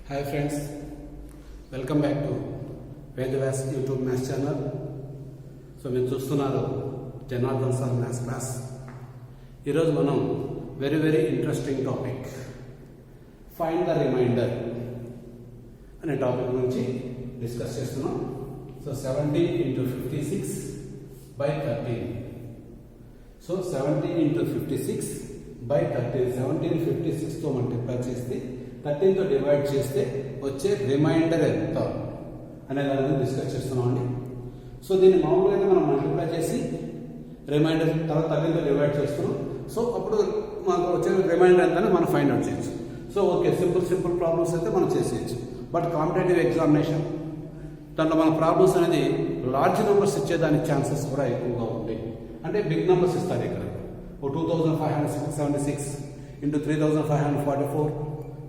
Hi friends, welcome back to Vedavyas YouTube maths channel. So మీరు చూస్తున్నారు Janardhan sir maths class. ఈరోజు మనం very interesting topic find the remainder అనే topic గురించి discuss చేస్తున్నాం. So 17 into 56 by 13. So 17 into 56 by 13. 17 56తో multiply చేస్తే 13తో డివైడ్ చేస్తే వచ్చే రిమైండర్ ఎంత అనే దాని గురించి డిస్కస్ చేస్తున్నాం అండి. సో దీన్ని మామూలుగా అయితే మనం మల్టిప్లై చేసి రిమైండర్ తర్వాత 13తో డివైడ్ చేస్తున్నాం. సో అప్పుడు మనకు వచ్చే రిమైండర్ ఎంత మనం ఫైండ్ అవుట్ చేయొచ్చు. సో ఓకే, సింపుల్ ప్రాబ్లమ్స్ అయితే మనం చేసేయచ్చు. బట్ కాంపిటేటివ్ ఎగ్జామినేషన్ దాంట్లో మన ప్రాబ్లమ్స్ అనేది లార్జ్ నెంబర్స్ ఇచ్చేదానికి ఛాన్సెస్ కూడా ఎక్కువగా ఉంటాయి. అంటే బిగ్ నెంబర్స్ ఇస్తారు. ఇక్కడ 2576 into 3544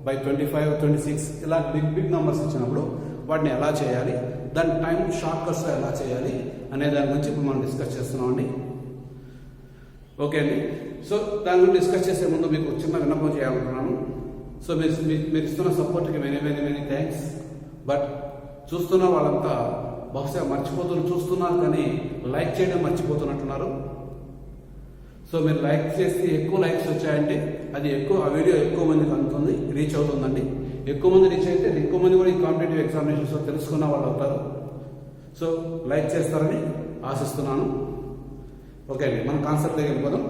by 25 26 ఇలా బిగ్ నెంబర్స్ ఇచ్చినప్పుడు వాటిని ఎలా చేయాలి, దాని టైం షార్ట్ కట్స్లో ఎలా చేయాలి అనే దాని గురించి ఇప్పుడు మనం డిస్కస్ చేస్తున్నాం అండి. ఓకే అండి. సో దాని గురించి డిస్కస్ చేసే ముందు మీకు చిన్న విన్నపం చేయాలనుకున్నాను. సో మీరు ఇస్తున్న సపోర్ట్కి మెనీ థ్యాంక్స్. బట్ చూస్తున్న వాళ్ళంతా బహుశా చూస్తున్నారు కానీ లైక్ చేయడం మర్చిపోతున్నట్టున్నారు. సో మీరు లైక్ చేసి ఎక్కువ లైక్స్ వచ్చాయంటే అది ఆ వీడియో ఎక్కువ మందికి అందుతుంది, రీచ్ అవుతుందండి. ఎక్కువ మంది రీచ్ అయితే ఎక్కువ మంది కూడా ఈ కాంపిటేటివ్ ఎగ్జామినేషన్స్లో తెలుసుకున్న వాళ్ళు అవుతారు. సో లైక్ చేస్తారని ఆశిస్తున్నాను. ఓకే అండి, మన కాన్సెప్ట్లోకి వెళ్ళిపోదాం.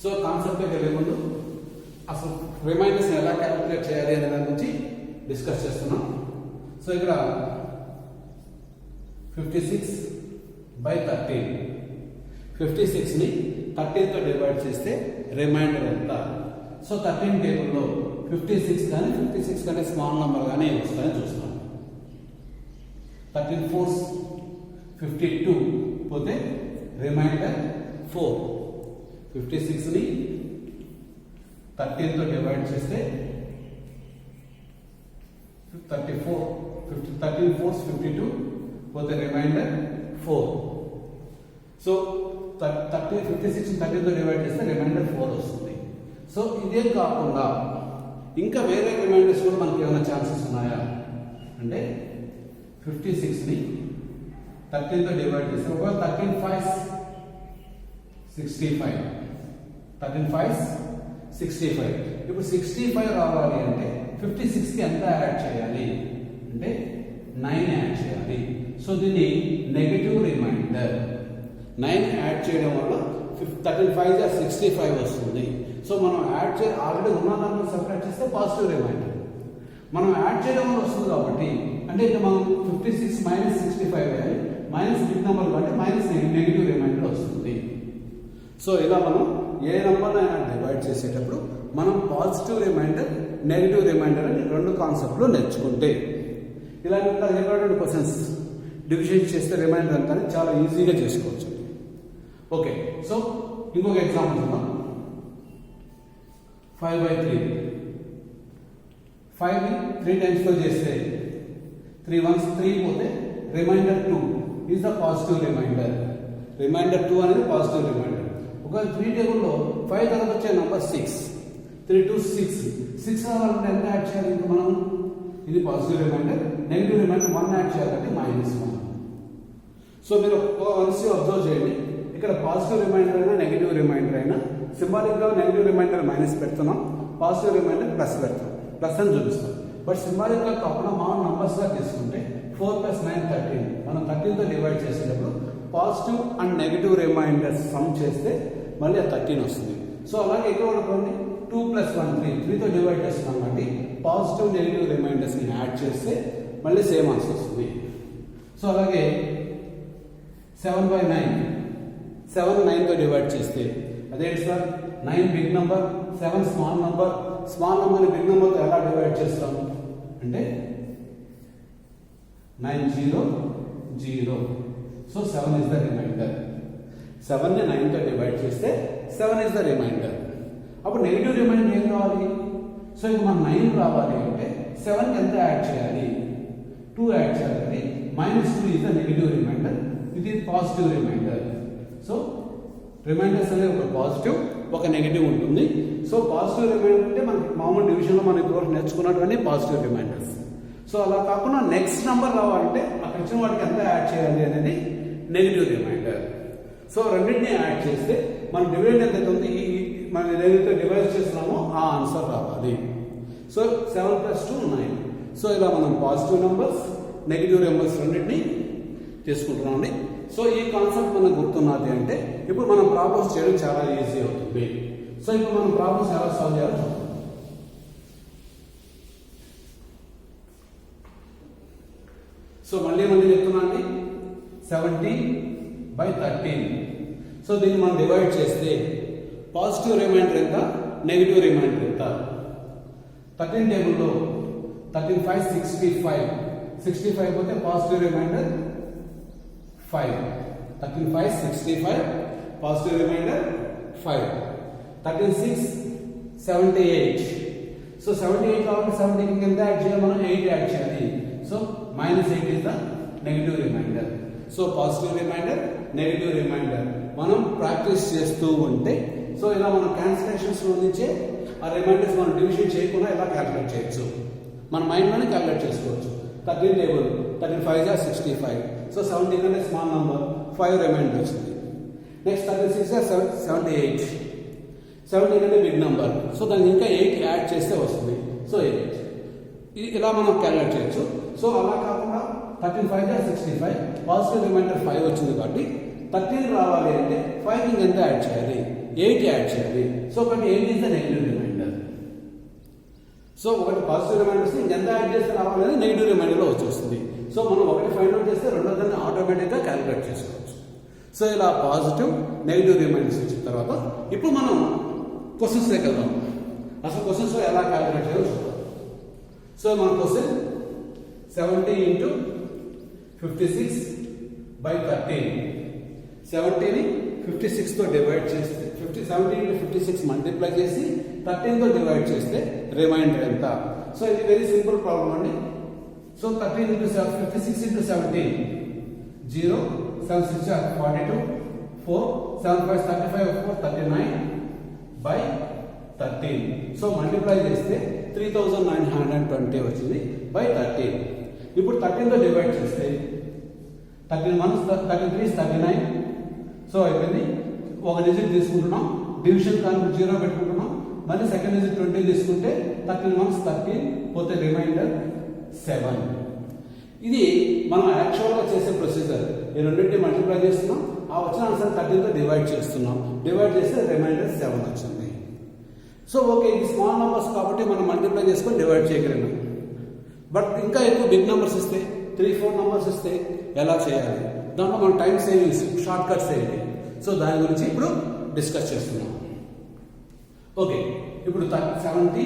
సో కాన్సెప్ట్లోకి వెళ్ళే ముందు అసలు రిమైండర్స్ ఎలా క్యాలిక్యులేట్ చేయాలి అనే దాని గురించి డిస్కస్ చేస్తున్నాం. సో ఇక్కడ 56 by 13. 56ని 13తో డివైడ్ చేస్తే రిమైండర్ ఎంత? సో 13 టేబుల్లో 56 కానీ 56 కంటే స్మాల్ నెంబర్ కానీ వస్తాయని చూస్తాం. 13 4s 52 పోతే రిమైండర్ 4. 56ని 13తో డివైడ్ చేస్తే 13 4s 52 పోతే రిమైండర్ 4. సో 56 13తో డివైడ్ చేస్తే రిమైండర్ 4 వస్తుంది. సో ఇదే కాకుండా ఇంకా వేరే రిమైండర్స్ కూడా మనకి ఏమైనా ఛాన్సెస్ ఉన్నాయా అంటే 56ని 13తో డివైడ్ చేస్తే ఒకవేళ 13 5s 65. 13 5s 65. ఇప్పుడు 65 రావాలి అంటే 56కి ఎంత యాడ్ చేయాలి అంటే 9 యాడ్ చేయాలి. సో దీన్ని నెగటివ్ రిమైండర్. 9 యాడ్ చేయడం వల్ల 13 5s 65 వస్తుంది. సో మనం యాడ్ ఆల్రెడీ ఉన్న దాంట్లో సపరేట్ చేస్తే పాజిటివ్ రిమైండర్. మనం యాడ్ చేయడం వల్ల వస్తుంది కాబట్టి అంటే ఇక్కడ మనం 56 మైనస్ 65 వేయాలి. మైనస్ బిగ్ నెంబర్ కాబట్టి మైనస్ నెగిటివ్ రిమైండర్ వస్తుంది. సో ఇలా మనం ఏ నెంబర్ అయినా డివైడ్ చేసేటప్పుడు మనం పాజిటివ్ రిమైండర్ నెగిటివ్ రిమైండర్ అని రెండు కాన్సెప్ట్లు నేర్చుకుంటే ఇలాంటి క్వశ్చన్స్ డివిజన్ చేస్తే రిమైండర్ అంతా చాలా ఈజీగా చేసుకోవచ్చు. ఓకే, సో ఇంకొక ఎగ్జాంపుల్ చూద్దాం. 5 by 3. 5ని 3 టైమ్స్తో చేస్తే 3 1s 3 పోతే remainder 2 is the positive remainder. Remainder 2 అనేది పాజిటివ్ రిమైండర్. ఒకవేళ 3 టేబుల్లో 5 తర్వాత వచ్చే నంబర్ 6. 3 2 6 రావాలంటే ఎంత యాడ్ చేయాలి? ఇంకా మనం ఇది positive remainder, negative remainder 1 add చేయాలంటే -1. సో మీరు వన్స్ అబ్జర్వ్ చేయండి, ఇక్కడ పాజిటివ్ రిమైండర్ అయినా నెగిటివ్ రిమైండర్ అయినా సింబాలిక్గా నెగిటివ్ రిమైండర్ మైనస్ పెడుతున్నాం, పాజిటివ్ రిమైండర్ ప్లస్ పెడతాం, ప్లస్ అని చూపిస్తాం. బట్ సింబాలిక్గా కాకుండా మనం నంబర్స్గా తీసుకుంటే 4 + 9 13. మనం 13తో డివైడ్ చేసేటప్పుడు positive and negative remainders sum చేస్తే మళ్ళీ 13 వస్తుంది. సో అలాగే ఇక్కడ అనుకోండి 2 + 1 3. 3తో డివైడ్ చేస్తున్నాం కాబట్టి పాజిటివ్ నెగిటివ్ రిమైండర్స్ని యాడ్ చేస్తే మళ్ళీ సేమ్ ఆన్సర్ వస్తుంది. సో అలాగే 7 by 9. 7 9తో డివైడ్ చేస్తే అదేంటి sir? 9 big number, 7 small number. Small నెంబర్ని బిగ్ నెంబర్తో ఎలా డివైడ్ చేస్తాం అంటే 9 0 0. So 7 is the remainder. 7ని 9తో డివైడ్ చేస్తే 7 ఇస్ ద రిమైండర్. అప్పుడు నెగిటివ్ రిమైండర్ ఏం కావాలి? సో ఇక మన 9 రావాలి అంటే 7కి ఎంత యాడ్ చేయాలి? 2 యాడ్ చేయాలి. -2 ఇస్ ద నెగిటివ్ రిమైండర్, ఇది పాజిటివ్ రిమైండర్. సో రిమైండర్స్ అనేవి ఒక పాజిటివ్ ఒక నెగిటివ్ ఉంటుంది. సో పాజిటివ్ రిమైండర్ అంటే మనకి మామూలు డివిజన్లో మనం ఇప్పటివరకు నేర్చుకున్నటువంటి పాజిటివ్ రిమైండర్స్. సో అలా కాకుండా నెక్స్ట్ నెంబర్ రావాలంటే అక్కడ ఇచ్చిన వాటికి ఎంత యాడ్ చేయాలి అనేది నెగిటివ్ రిమైండర్. సో రెండింటిని యాడ్ చేస్తే మన డివిడెండ్ ఎంత ఉంది, మనం ఏదైతే డివైడ్ చేస్తున్నామో ఆ ఆన్సర్ రావాలి. సో 7 + 2 9. సో ఇలా మనం పాజిటివ్ నెంబర్స్ నెగిటివ్ నెంబర్స్ రెండింటిని తీసుకుంటున్నాం అండి. సో ఈ కాన్సెప్ట్ మనకు గుర్తున్నది అంటే ఇప్పుడు మనం ప్రాబ్లమ్స్ చేయడం చాలా ఈజీ అవుతుంది. సో ఇప్పుడు మనం ప్రాబ్లమ్స్ ఎలా సాల్వ్ చేయాలో చూద్దాం. సో మళ్ళీ చెప్తున్నా అండి, 17/13. సో దీన్ని మనం డివైడ్ చేస్తే పాజిటివ్ రిమైండర్ ఎంత, నెగిటివ్ రిమైండర్ ఎంత. 13 టేబుల్లో 13 5 65. 65 పోతే positive remainder 5. 13 5 65 positive remainder 5. 13 6 78. So 78 కాబట్టి 70 ఎంత యాడ్ చేయాలి, మనం 8 యాడ్ చేయాలి. So -8 is the negative remainder. So positive remainder negative remainder మనం ప్రాక్టీస్ చేస్తూ ఉంటే సో ఇలా మనం క్యాన్సిలేషన్స్ నుంచే ఆ రిమైండర్స్ మనం డివిజన్ చేయకుండా ఇలా క్యాలిక్యులేట్ చేయొచ్చు, మన మైండ్లోనే క్యాలిక్యులేట్ చేసుకోవచ్చు. 13 టేబుల్ 13 5 are 65. సో 70 కంటే స్మాల్ నంబర్ 5 రిమైండర్ వచ్చింది. Next 36 are 78. 70 కంటే బిగ్ నంబర్, సో దానికి ఇంకా 8 యాడ్ చేస్తే వస్తుంది. సో 8 ఇలా మనం క్యాలిక్యులేట్ చేయొచ్చు. సో అలా కాకుండా 13 5 are 65 పాజిటివ్ రిమైండర్ 5 వచ్చింది కాబట్టి 13 రావాలి అంటే 5 ఎంత యాడ్ చేయాలి, 8 యాడ్ చేయాలి. సో ఒకటి 8 is the negative remainder. So ఒకటి పాజిటివ్ రిమైండర్స్ ఎంత యాడ్ చేస్తే రావాలని నెగిటివ్ రిమైండర్లో వచ్చేస్తుంది. సో మనం ఒకటి ఫైండ్ అవుట్ చేస్తే రెండో దాన్ని ఆటోమేటిక్గా క్యాలిక్యులేట్ చేసుకోవచ్చు. సో ఇలా పాజిటివ్ నెగిటివ్ రిమైండర్స్ వచ్చిన తర్వాత ఇప్పుడు మనం క్వశ్చన్స్ దగ్గర వెళ్దాం. అసలు క్వశ్చన్స్ ఎలా క్యాలిక్యులేట్ చేయాలో చూద్దాం. సో మన క్వశ్చన్ 70 × 56/13. 70ని 56తో డివైడ్ చేస్తే 70 × 56 మల్టిప్లై చేసి 13తో డివైడ్ చేస్తే రిమైండర్ ఎంత. సో ఇది వెరీ సింపుల్ ప్రాబ్లం అండి. So 13 × 56 × 17 0 7 6 are 42 4 7 5 35 4 39/13. సో మల్టిప్లై చేస్తే 3920 వచ్చింది బై 13. ఇప్పుడు 13తో డివైడ్ చేస్తే 13 1 33 39. సో అయిపోయింది. ఒక డిజిట్ తీసుకుంటున్నాం, డివిజన్ కానీ 0 పెట్టుకుంటున్నాం. మళ్ళీ సెకండ్ డిజిట్ 20 తీసుకుంటే 13 1 13 పోతే రిమైండర్ 7. ఇది మనం యాక్చువల్గా చేసే ప్రొసీజర్. ఈ రెండింటిని మల్టిప్లై చేస్తున్నాం, ఆ వచ్చిన ఆన్సర్ 13తో డివైడ్ చేస్తున్నాం. డివైడ్ చేస్తే రిమైండర్ 7 వచ్చింది. సో ఓకే, ఇది స్మాల్ నెంబర్స్ కాబట్టి మనం మల్టిప్లై చేసుకొని డివైడ్ చేయగలం. బట్ ఇంకా ఎక్కువ బిగ్ నెంబర్స్ ఇస్తే 3-4 నెంబర్స్ ఇస్తే ఎలా చేయాలి, దాంట్లో మనం టైం సేవింగ్స్ షార్ట్ కట్స్ ఏంటి, సో దాని గురించి ఇప్పుడు డిస్కస్ చేస్తున్నాం. ఓకే, ఇప్పుడు 70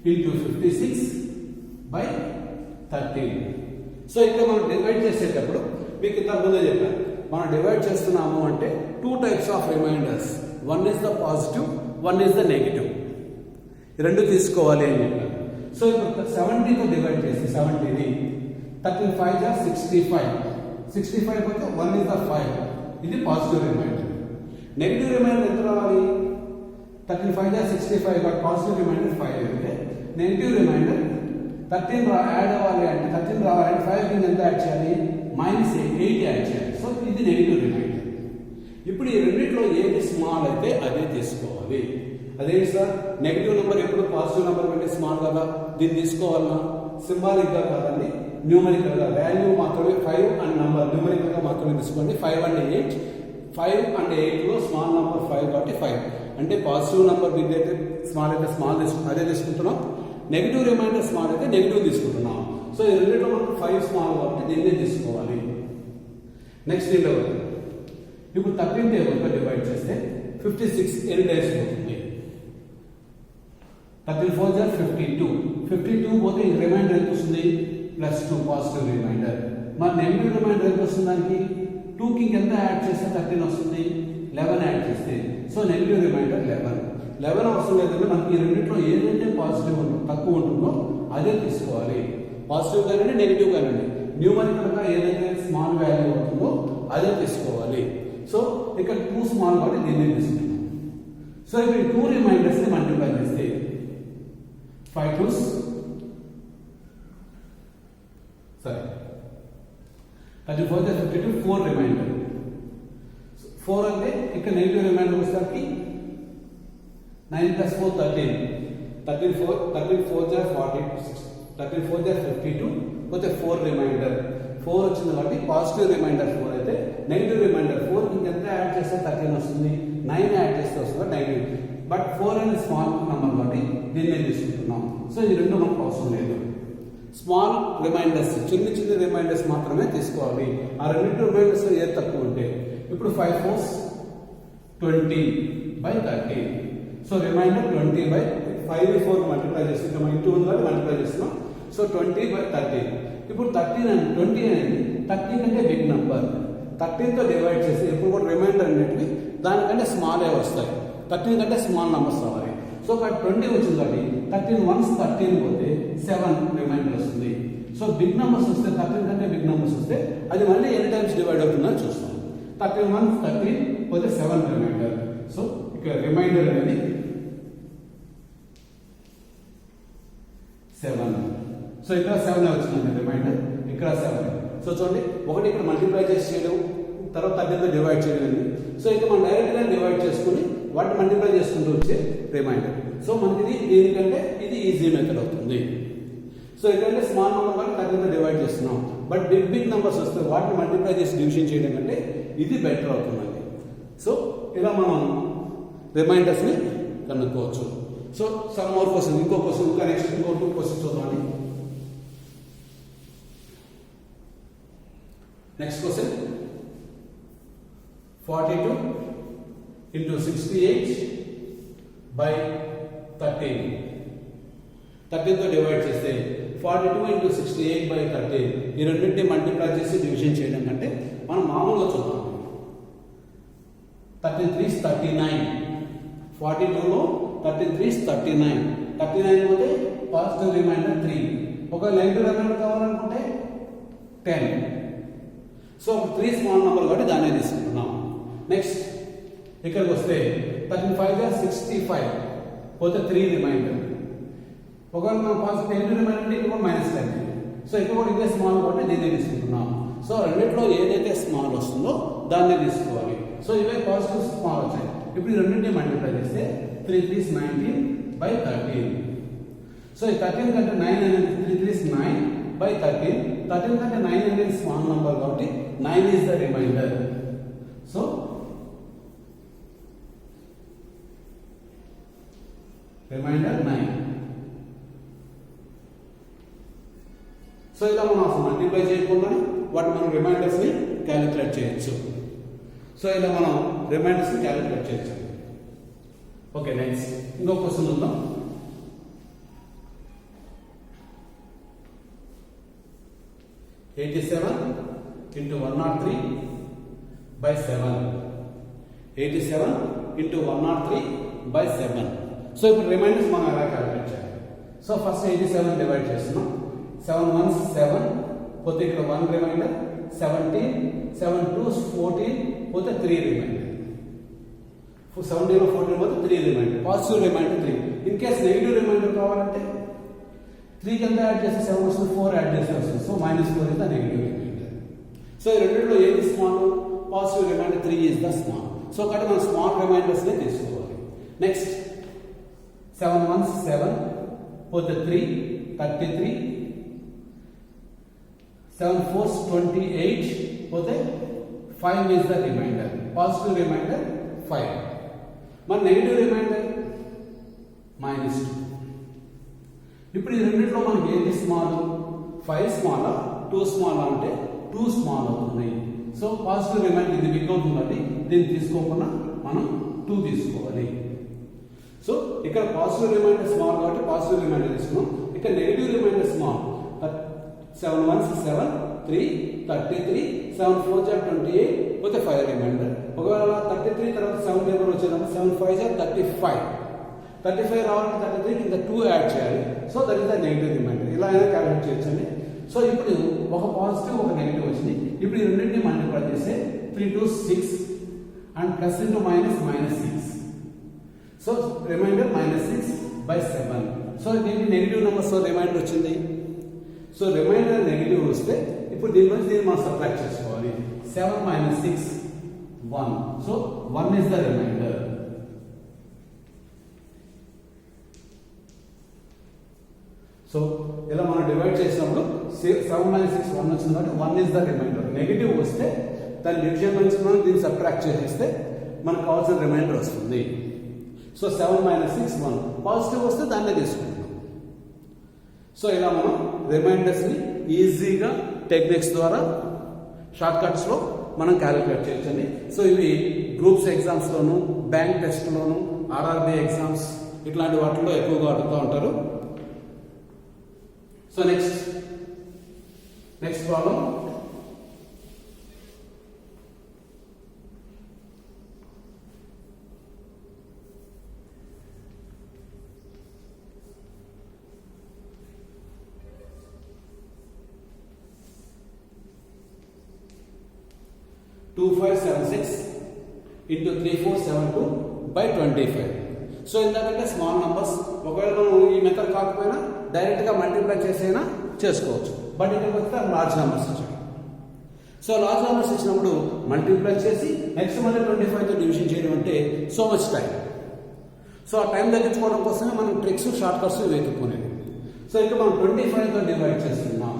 × 56/13. సో ఇక్కడ మనం డివైడ్ చేసేటప్పుడు మీకు ఇంత ముందే చెప్పాను, మనం డివైడ్ చేస్తున్నాము అంటే 2 types of remainders. 1 is the positive, 1 is the negative. రెండు తీసుకోవాలి అని చెప్పాను. సో ఇప్పుడు 70తో డివైడ్ చేసి 70ని 13 5 are 65. 65 పోతే 1 is the 5. ఇది పాజిటివ్ రిమైండర్. నెగిటివ్ రిమైండర్ ఎంత రావాలి, 13 5 are 65 బట్ పాజిటివ్ రిమైండర్ 5 అయితే నెగిటివ్ రిమైండర్ 13 యాడ్ అవ్వాలి అంటే 13 రావాలంటే 5 కింద ఎంత యాడ్ చేయాలి, -8 యాడ్ చేయాలి. సో ఇది నెగిటివ్ రిమైండర్. ఇప్పుడు ఈ రెండింటిలో ఏది స్మాల్ అయితే అదే తీసుకోవాలి. అదేంటి సార్, నెగిటివ్ నెంబర్ ఎప్పుడు పాజిటివ్ నెంబర్ కంటే స్మాల్ కదా, దీన్ని తీసుకోవాలన్నా సింబాలిక్గా కాదండి, న్యూమరికల్గా వాల్యూ మాత్రమే 5 అండ్ నెంబర్ న్యూమరికల్గా మాత్రమే తీసుకోండి. 5 and 8 5 and 8లో స్మాల్ నెంబర్ 5 కాబట్టి 5 అంటే పాజిటివ్ నెంబర్ బిగ్ అయితే స్మాల్ అయితే స్మాల్ అదే తీసుకుంటున్నాం, నెగిటివ్ రిమైండర్ స్మాల్ అయితే నెగిటివ్ తీసుకుంటున్నాం. సో ఈ రెండింటిలో మనకు 5 స్మాల్ కాబట్టి దీన్నే తీసుకోవాలి. నెక్స్ట్ ఏంటో ఇప్పుడు 13 టేబుల్గా డివైడ్ చేస్తే 56 ఎన్ని డేస్ అవుతుంది. 13 4 are 52. 52 పోతే రిమైండర్ ఎంత వస్తుంది, +2 పాజిటివ్ రిమైండర్. మరి నెగిటివ్ రిమైండర్ ఎంత వస్తుంది, దానికి 2కి ఎంత యాడ్ చేస్తే 13 వస్తుంది, 11 యాడ్ చేస్తే. సో నెగిటివ్ రిమైండర్ 11 అవసరం లేదంటే మనకి ఈ రెండింటిలో ఏదైతే పాజిటివ్ తక్కువ ఉంటుందో అదే తీసుకోవాలి. పాజిటివ్ కానివ్వండి నెగిటివ్ కానివ్వండి, న్యూమరికల్గా ఏదైతే స్మాల్ వాల్యూ అవుతుందో అదే తీసుకోవాలి. సో ఇక్కడ 2 స్మాల్ కాబట్టి దీన్ని తీసుకుంటాం. సో ఇప్పుడు ఈ 2 రిమైండర్స్ ని మల్టిప్లై చేస్తే 5 2s sorry 34 52 4 రిమైండర్ 4 అంటే ఇక్కడ నెగటివ్ రిమైండర్ వచ్చేసరికి 9 + 4 13 4 40 34 52 పోతే 4 రిమైండర్ 4 వచ్చింది కాబట్టి పాజిటివ్ రిమైండర్ 4 అయితే నెగటివ్ రిమైండర్ 4 ఇంకెంత యాడ్ చేస్తే 13 వస్తుంది 9 యాడ్ చేస్తే వస్తుంది 19 బట్ 4 అనేది స్మాల్ నెంబర్ కాబట్టి దీన్ని తీసుకుంటున్నాం సో ఇది రెండు మనకు అవసరం లేదు స్మాల్ రిమైండర్స్ చిన్న రిమైండర్స్ మాత్రమే తీసుకోవాలి ఆ రెండు రిమైండర్స్ ఏది తక్కువ ఉంటే ఇప్పుడు 5 4s 20/13 సో రిమైండర్ 20/5 4 మల్టిప్లై చేస్తున్నాం ఇంటూ ఉంది కాబట్టి మల్టిప్లై చేస్తున్నాం సో 20/13 ఇప్పుడు 13 and 20 అనేది 13 కంటే బిగ్ నెంబర్ 13 తో డివైడ్ చేసి ఎప్పుడు కూడా రిమైండర్ అనేటివి దానికంటే స్మాల్ వస్తాయి 13 కంటే స్మాల్ నెంబర్స్ రావాలి సో ఇక్కడ 20 వచ్చింది కాబట్టి 13 వన్స్ 13 పోతే 7 రిమైండర్ వస్తుంది సో బిగ్ నెంబర్స్ వస్తే 13 కంటే బిగ్ నెంబర్స్ వస్తే అది మళ్ళీ ఎన్ని టైమ్స్ డివైడ్ అవుతుందో చూస్తాం 13 వన్స్ 13 పోతే 7 రిమైండర్ సో ఇక్కడ రిమైండర్ అనేది 7 సో ఇక్కడ 7 వచ్చింది రిమైండర్ ఇక్కడ 7 సో చూడండి ఒకటి ఇక్కడ మల్టిప్లై చేసి చేయడం తర్వాత 13తో డివైడ్ చేయడం సో ఇక్కడ మనం డైరెక్ట్ గా డివైడ్ చేసుకుని వాటిని మల్టిప్లై చేసుకుంటూ వచ్చే రిమైండర్ సో మనకి దీనికంటే ఇది ఈజీ మెథడ్ అవుతుంది సో ఇక్కడ స్మాల్ నెంబర్ కానీ 13తో డివైడ్ చేస్తున్నాం బట్ బిగ్ నెంబర్స్ వస్తే వాటిని మల్టిప్లై చేసి డివిజన్ చేయడం కంటే ఇది బెటర్ అవుతుంది సో ఇలా మనం రిమైండర్స్ ని కనుక్కోవచ్చు సో సమ్ మోర్ క్వశ్చన్ ఇంకో క్వశ్చన్ ఇంకా నెక్స్ట్ ఇంకో 2 క్వశ్చన్స్ చూద్దామండి నెక్స్ట్ క్వశ్చన్ 42 into 68/13 13తో డివైడ్ చేస్తే 42 into 68/13 ఈ రెండింటిని మల్టిప్లై చేసి డివిజన్ చేయడం కంటే మనం మామూలుగా చూద్దాం 33 is 39 42 లో 33 is 39 పోతే పాజిటివ్ రిమైండర్ 3 ఒక నెగటివ్ రిమైండర్ కావాలనుకుంటే 10 సో 3 స్మాల్ నెంబర్ కాబట్టి దాన్ని తీసుకుంటున్నాం నెక్స్ట్ ఇక్కడికి వస్తే 35 65 పోతే 3 రిమైండర్ ఒకవేళ మనం పాజిటివ్ నెగటివ్ రిమైండర్ అంటే ఇక్కడ -10 సో ఇక్కడ కూడా ఇదే స్మాల్ కాబట్టి దీన్ని తీసుకుంటున్నాం సో రెండిట్లో ఏదైతే స్మాల్ వస్తుందో దాన్ని తీసుకోవాలి సో ఇవే పాజిటివ్ స్మాల్ వచ్చాయి ఇప్పుడు ఈ రెండింటిని మల్టిప్లై చేస్తే 3 3 is 19/13 సో ఈ 13 కంటే 9 అనేది 3 3 is 9/13 13 కంటే 9 అనేది స్మాల్ నంబర్ కాబట్టి 9 is the remainder so remainder 9 so ఇలా మనం అసలు మల్టిప్లై చేయకుండానే వాటి మనం రిమైండర్స్ ని క్యాలిక్యులేట్ చేయొచ్చు సో ఇలా మనం రిమైండర్స్ ని క్యాలిక్యులేట్ చేయొచ్చు ఓకే నెక్స్ట్ ఇంకో క్వశ్చన్ ఉందాం 87 into 103/7 87 into 103/7 సో ఇప్పుడు రిమైండర్స్ మనం ఎలా క్యాలిక్యులేట్ చేయాలి సో ఫస్ట్ 87 డివైడ్ చేస్తున్నాం 7 1s 7 పోతే ఇక్కడ 1 రిమైండర్ 17 7 2s 14 పోతే 3 రిమైండర్ 17 లో 14 పోతే 3 remainder positive remainder 3 in case negative remainder కావాలంటే 3 కింద యాడ్ చేస్తే 7 వస్తుంది 4 యాడ్ చేస్తే వస్తుంది so -4 is the negative remainder so ఈ రెండిట్లో ఏది small positive remainder 3 is the small so కాబట్టి మనం స్మాల్ రిమైండర్స్ నే తీసుకోవాలి నెక్స్ట్ 7 1s 7 పోతే 3 33 7 4s 28 పోతే 5 is the remainder positive remainder 5 మరి నెగటివ్ రిమైండర్ -2 ఇప్పుడు ఈ రెండిట్లో మనకి ఏది స్మాల్ 5 స్మాల్ 2 స్మాల్ అంటే 2 స్మాల్ అవుతుంది సో పాజిటివ్ రిమైండర్ ఇది బిగ్ అవుతుంది కాబట్టి దీన్ని తీసుకోకుండా మనం 2 తీసుకోవాలి సో ఇక్కడ పాజిటివ్ రిమైండర్ స్మాల్ కాబట్టి పాజిటివ్ రిమైండర్ తీసుకున్నాం ఇక్కడ negative remainder small 7 1s 7 3 33 7 4s 28 పోతే 5 రిమైండర్ ఒకవేళ 33 తర్వాత 7 నెంబర్ వచ్చేటప్పుడు 7 5s 35 రావాలంటే 33 కింద 2 యాడ్ చేయాలి so that is the negative remainder ఇలా అయినా క్యాలిక్యులేట్ చేయొచ్చండి సో ఇప్పుడు ఒక పాజిటివ్ ఒక నెగటివ్ వచ్చింది ఇప్పుడు ఈ రెండింటిని మల్టిప్లై చేస్తే 3 2 6 and plus into minus -6 so remainder -6/7. So దీనికి నెగిటివ్ నెంబర్స్ రిమైండర్ వచ్చింది. సో రిమైండర్ నెగిటివ్ వస్తే ఇప్పుడు దీని నుంచి దీన్ని మనం సబ్ట్రాక్ట్ చేసుకోవాలి. 7 - 6 1. So 1 is the remainder. So ఇలా మనం డివైడ్ చేసినప్పుడు 7 - 6 1 వచ్చింది కాబట్టి 1 is the remainder. నెగిటివ్ వస్తే దాని డివిజన్ నుంచి మనం దీన్ని సబ్ట్రాక్ట్ చేసేస్తే మనకు కావాల్సిన రిమైండర్ వస్తుంది. సో 7 - 6 1. పాజిటివ్ వస్తే దాన్నే తీసుకుంటాం. సో ఇలా మనం రిమైండర్స్ని ఈజీగా టెక్నిక్స్ ద్వారా షార్ట్ కట్స్లో మనం క్యాలిక్యులేట్ చేయొచ్చండి. సో ఇవి గ్రూప్స్ ఎగ్జామ్స్లోను, బ్యాంక్ టెస్ట్లోను, ఆర్ఆర్బీ ఎగ్జామ్స్ ఇట్లాంటి వాటిల్లో ఎక్కువగా అడుగుతూ ఉంటారు. So next problem. Two 576 into 3472/25. So ఇందాకంటే స్మాల్ నంబర్స్, ఒకవేళ మనం ఈ మెథడ్ కాకపోయినా డైరెక్ట్గా మల్టిప్లై చేసైనా చేసుకోవచ్చు. బట్ ఇక్కడికి వస్తే లార్జ్ నెంబర్స్ వచ్చాయి. సో లార్జ్ నెంబర్స్ ఇచ్చినప్పుడు మల్టిప్లై చేసి నెక్స్ట్ మళ్ళీ 25తో డివిజన్ చేయడం అంటే సో మచ్ టైం. సో ఆ టైం తగ్గించుకోవడం కోసమే మనం ట్రిక్స్, షార్ట్ కట్స్ వెతుక్కునేది. సో ఇక్కడ మనం 25తో డివైడ్ చేస్తున్నాం.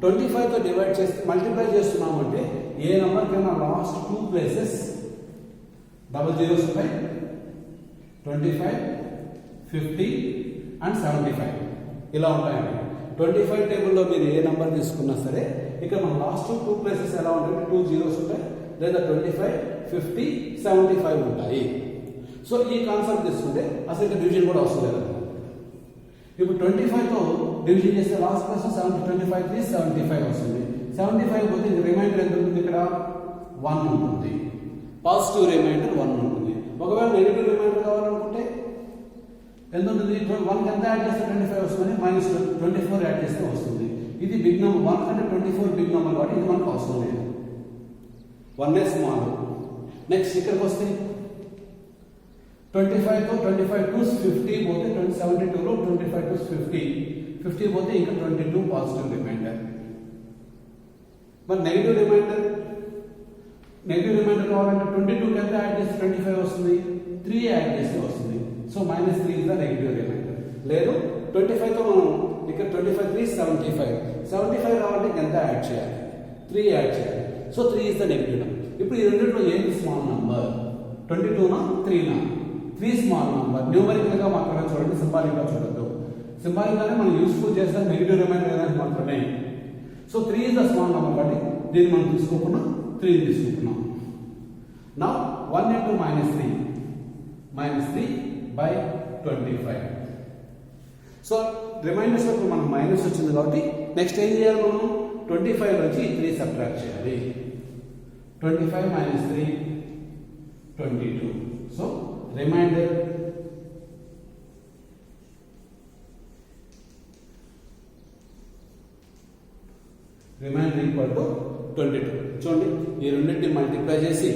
25తో డివైడ్ చేసి మల్టిప్లై చేస్తున్నాం అంటే ఏ నెంబర్ కన్నా లాస్ట్ 2 ప్లేసెస్ డబల్ జీరోస్ ఉంటాయి. 25, 50 and 75 ఇలా ఉంటాయండి. 25 టేబుల్లో మీరు ఏ నెంబర్ తీసుకున్నా సరే ఇక్కడ మన లాస్ట్ 2 ప్లేసెస్ ఎలా ఉంటాయంటే 2 జీరోస్ ఉంటాయి, లేదా 25, 50, 75 ఉంటాయి. సో ఈ కాన్సెప్ట్ తీసుకుంటే అసలు ఇక్కడ డివిజన్ కూడా అవసరం లేదు. ఇప్పుడు 25తో డివిజన్ చేస్తే లాస్ట్ ప్లస్ 25 3 75 వస్తుంది. 75 పోతే రిమైండర్ ఎంత ఉంటుంది? ఇక్కడ 1 ఉంటుంది. పాజిటివ్ రిమైండర్ 1 ఉంటుంది. ఒకవేళ నెగిటివ్ రిమైండర్ కావాలనుకుంటే ఎంత ఉంటుంది? 1 ఎంత యాడ్ చేస్తే 25 వస్తుంది, -24 యాడ్ చేస్తే వస్తుంది. ఇది బిగ్ నెంబర్. 1 అంటే 24 బిగ్ నెంబర్ కాబట్టి ఇది మనకు అవసరం లేదు. 1 స్మాల్. నెక్స్ట్ ఇక్కడికి వస్తే 25తో 25 2 50 పోతే 72లో 25 2 50 పోతే ఇంకా 22 పాజిటివ్ రిమైండర్. మరి నెగిటివ్ రిమైండర్ కావాలంటే 22 ఎంత యాడ్ చేస్తే 25 వస్తుంది, 3 యాడ్ చేస్తే వస్తుంది. So -3 is the negative remainder. లేదు 25తో మనం ఇక్కడ 25 3 75 రావాలంటే ఎంత యాడ్ చేయాలి? 3 యాడ్ చేయాలి. So 3 is the negative number. ఇప్పుడు ఈ రెండింటిలో ఏది స్మాల్ నంబర్? 22నా 3నా? 3 స్మాల్ నంబర్. న్యూమరికల్గా మాత్రమే చూడండి, సింబాలిక్గా చూడద్దు. సింబాలిక్గానే మనం యూస్ఫుల్ చేస్తాం నెగిటివ్ రిమైండర్ అనేది మాత్రమే. So 3 is the small number కాబట్టి దీన్ని మనం తీసుకోకుండా 3 తీసుకుంటున్నాం. నా 1 into -3/25. సో రిమైండర్స్ లో మనం మైనస్ వచ్చింది కాబట్టి నెక్స్ట్ ఏం చేయాలి? మనం 25 నుంచి 3 సబ్ట్రాక్ట్ చేయాలి. 25 - 3 22. So remainder equal to 22. చూడండి, ఈ రెండింటిని మల్టిప్లై చేసిన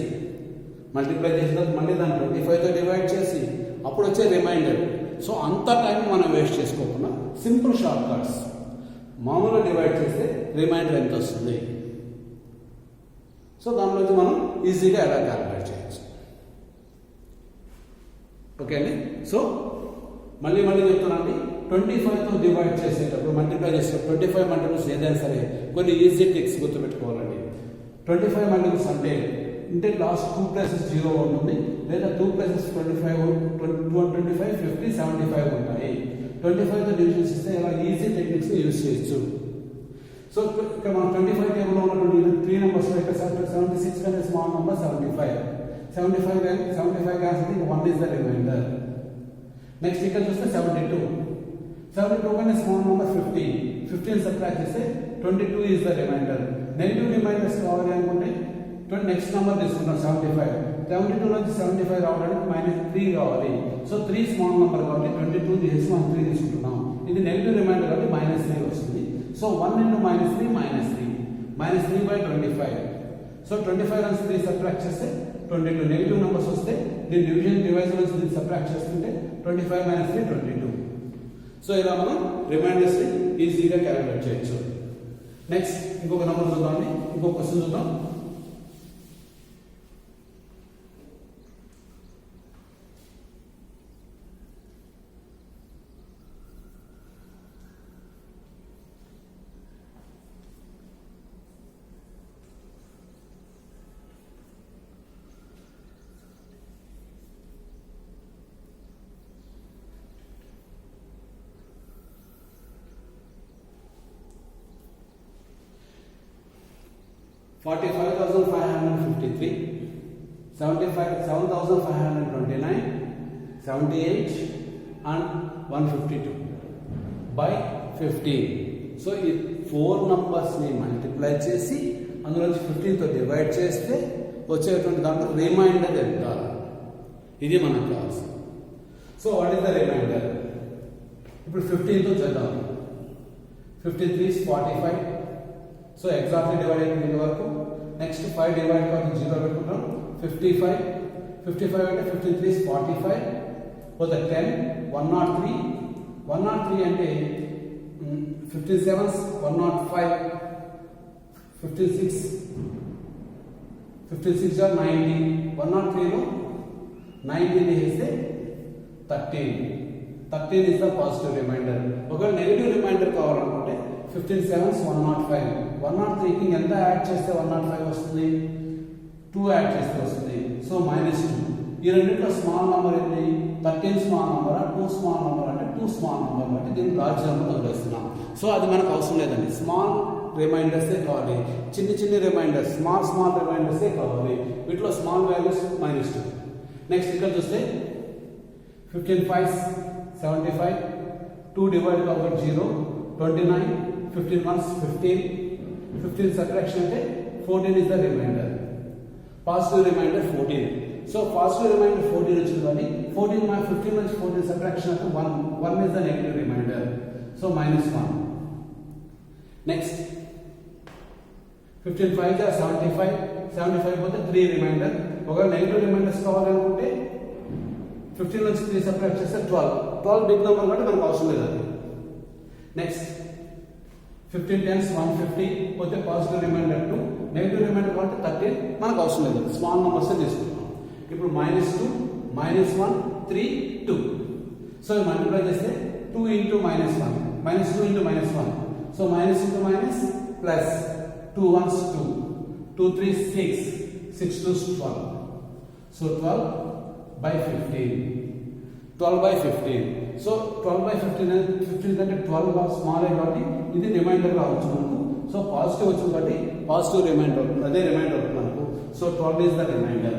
తర్వాత మళ్ళీ దాన్ని 25తో డివైడ్ చేసి అప్పుడు వచ్చే రిమైండర్. సో అంత టైం మనం వేస్ట్ చేసుకోకుండా సింపుల్ షార్ట్ కట్స్ మామూలుగా డివైడ్ చేస్తే రిమైండర్ ఎంత వస్తుంది. సో దానిలోంచి మనం ఈజీగా ఎలా క్యాలిక్యులేట్ చేయొచ్చు. ఓకే అండి. సో మళ్ళీ చెప్తున్నానండి, 25తో డివైడ్ చేసేటప్పుడు మల్టిప్లై చేసేటప్పుడు 25 మల్టిపుల్స్ ఏదైనా సరే కొన్ని ఈజీ ట్రిక్స్ గుర్తుపెట్టుకోవాలండి. 25 మల్టిపుల్స్ అంటే లాస్ట్ 2 ప్లేసెస్ 0 ఉంటుంది, లేదా 2 ప్లేసెస్ 25, 50, 75 ఉంటాయి. 25తో డివిజన్స్ ఇస్తే ఇలా ఈజీ టెక్నిక్స్ యూజ్ చేయొచ్చు. సో ఇక్కడ మనం 25 టేబుల్లో ఉన్నటువంటి 3 నెంబర్స్ ఇక్కడ 76 కంటే small number 75 cancel 1 is the remainder. Next ఇక్కడ చూస్తే 72 కంటే స్మాల్ నెంబర్ 15 సబ్ట్రాక్ట్ చేస్తే 22 is the remainder. Negative remainders కావాలి అనుకుంటే నెక్స్ట్ నెంబర్ తీసుకుంటాం 72 నుంచి 75 రావడానికి -3 కావాలి. సో 3 స్మాల్ నెంబర్ కాబట్టి 22 తీసేసి మనం 3 తీసుకుంటున్నాం. ఇది నెగిటివ్ రిమైండర్ కాబట్టి -3 వస్తుంది. So 1 into -3/25. సో 25 నుంచి 3 సబ్ట్రాక్ట్ చేస్తే 22. నెగిటివ్ నెంబర్స్ వస్తే దీని డివిజన్ డివైజర్ నుంచి దీన్ని సబ్ట్రాక్ట్ చేస్తుంటే 25 మైనస్ 3 22. సో ఇలా మనం రిమైండర్స్ ని ఈజీగా క్యాలిక్యులేట్ చేయొచ్చు. నెక్స్ట్ ఇంకొక నెంబర్ చూద్దామండి, ఇంకొక క్వశ్చన్ చూద్దాం. $45,553, 7,529, 78 and 152 by 15. సో ఈ 4 నంబర్స్ని మల్టిప్లై చేసి అందులో 15తో డివైడ్ చేస్తే వచ్చేటువంటి దాంట్లో రిమైండర్ ఎంత, ఇది మనకు కావాల్సింది. So what is the remainder? ఇప్పుడు 15తో చేద్దాం. 15 3 is 45. సో ఎగ్జాక్ట్లీ డివైడ్ అయిపోయింది వరకు. నెక్స్ట్ 5 డివైడ్ కాబట్టి 0 పెట్టుకుంటాం. 55 అంటే 15 3 is 45. పోతే 10 103. 103 అంటే 15 7s 105. 56 are 90. 103లో 90 తీసేస్తే 13 is the positive remainder. ఒకవేళ నెగటివ్ రిమైండర్ కావాలనుకుంటే 15 7s 105. 103కి ఎంత యాడ్ చేస్తే 105 వస్తుంది? 2 యాడ్ చేస్తే వస్తుంది. సో -2. ఈ రెండింటిలో స్మాల్ నంబర్ ఏంటి? 13 స్మాల్ నంబర్, 2 స్మాల్ నంబర్ అంటే 2 స్మాల్ నంబర్ అంటే దీన్ని లార్జ్ నెంబర్ వదిలేస్తున్నాం. సో అది మనకు అవసరం లేదండి. స్మాల్ రిమైండర్సే కావాలి, చిన్న రిమైండర్స్, స్మాల్ రిమైండర్సే కావాలి. వీటిలో స్మాల్ వాల్యూస్ -2. నెక్స్ట్ ఇక్కడ చూస్తే 15 5s 75. 2 డివైడ్ కాబట్టి 0. 29. 15 1s 15. 15 సబ్ట్రాక్షన్ అంటే 14 is the remainder. Positive remainder 14. So positive reminder 14 వచ్చింది కానీ 15 నుంచి 14 సబ్ట్రాక్షన్ అంటే 1 is the negative remainder. So -1. Next 15 5 are 75. 75 పోతే 3 రిమైండర్. ఒకవేళ నెగిటివ్ రిమైండర్స్ కావాలనుకుంటే 15 నుంచి 3 సబ్ట్రాక్ట్ చేస్తే 12 బిగ్ నెంబర్ కాబట్టి మనకు అవసరం లేదు అది. నెక్స్ట్ 15 10s 150 పోతే పాజిటివ్ రిమైండర్ 2, నెగిటివ్ రిమైండర్ కాబట్టి 13 మనకు అవసరం లేదు, స్మాల్ నంబర్స్ తీసుకుంటాం. ఇప్పుడు -2 -1 3 2. సో మల్టిప్లై చేస్తే 2 into -1 -2 into -1. So minus into minus plus 2 1s 2 2 3 6 6 2s 12. So 12 by 15. 12 by 15. So 12 by 15 అంటే 12 స్మాల్ కాబట్టి ఇది రిమైండర్ రావచ్చు మనకు. సో పాజిటివ్ వచ్చింది కాబట్టి పాజిటివ్ రిమైండర్ అవుతుంది, అదే రిమైండర్ అవుతుంది మనకు. So 12 is the remainder.